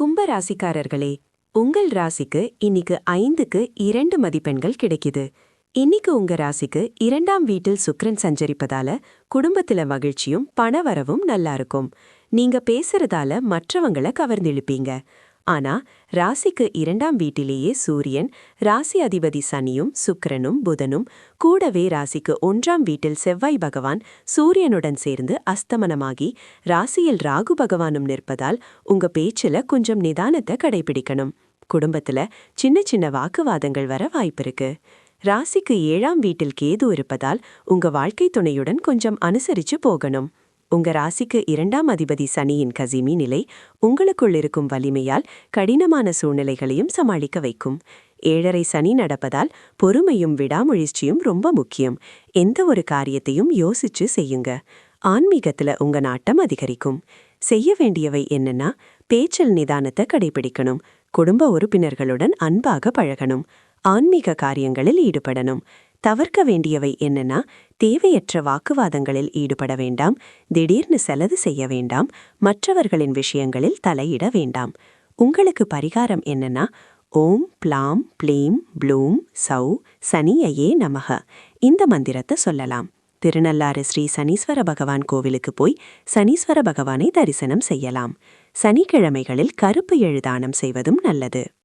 கும்ப ராசிக்காரர்களே, உங்கள் ராசிக்கு இன்னைக்கு 5க்கு 2 மதிப்பெண்கள் கிடைக்குது. இன்னைக்கு உங்க ராசிக்கு 2ஆம் வீட்டில் சுக்கிரன் சஞ்சரிப்பதால குடும்பத்தில மகிழ்ச்சியும் பணவரவும் நல்லா இருக்கும். நீங்க பேசுறதால மற்றவங்கள கவர்ந்திழுப்பீங்க. ஆனா ராசிக்கு 2ஆம் வீட்டிலேயே சூரியன், ராசி அதிபதி சனியும் சுக்கிரனும் புதனும், கூடவே ராசிக்கு 1ஆம் வீட்டில் செவ்வாய் பகவான் சூரியனுடன் சேர்ந்து அஸ்தமனமாகி ராசியில் ராகு பகவானும் நிற்பதால் உங்க பேச்சுல கொஞ்சம் நிதானத்தை கடைபிடிக்கணும். குடும்பத்துல சின்ன சின்ன வாக்குவாதங்கள் வர வாய்ப்பிருக்கு. ராசிக்கு 7ஆம் வீட்டில் கேது இருப்பதால் உங்க வாழ்க்கை துணையுடன் கொஞ்சம் அனுசரிச்சு போகணும். உங்க ராசிக்கு 2ஆம் அதிபதி சனியின் கசிமி நிலை உங்களுக்குள் இருக்கும் வலிமையால் கடினமான சூழ்நிலைகளையும் சமாளிக்க வைக்கும். 7.5 சனி நடப்பதால் பொறுமையும் விடாமுயற்சியும் ரொம்ப முக்கியம். எந்த ஒரு காரியத்தையும் யோசிச்சு செய்யுங்க. ஆன்மீகத்துல உங்க நாட்டம் அதிகரிக்கும். செய்ய வேண்டியவை என்னன்னா, பேச்சில் நிதானத்தை கடைபிடிக்கணும், குடும்ப உறுப்பினர்களுடன் அன்பாக பழகணும், ஆன்மீக காரியங்களில் ஈடுபடணும். தவிர்க்க வேண்டியவை என்னன்னா, தேவையற்ற வாக்குவாதங்களில் ஈடுபட வேண்டாம், திடீர்னு செலவு செய்ய வேண்டாம், மற்றவர்களின் விஷயங்களில் தலையிட வேண்டாம். உங்களுக்கு பரிகாரம் என்னன்னா, ஓம் ப்ளாம் ப்ளீம் ப்ளூம் சௌ சனியையே நமக இந்த மந்திரத்தை சொல்லலாம். திருநள்ளாறு ஸ்ரீ சனீஸ்வர பகவான் கோவிலுக்கு போய் சனீஸ்வர பகவானை தரிசனம் செய்யலாம். சனிக்கிழமைகளில் கருப்பு எழுதானம் செய்வதும் நல்லது.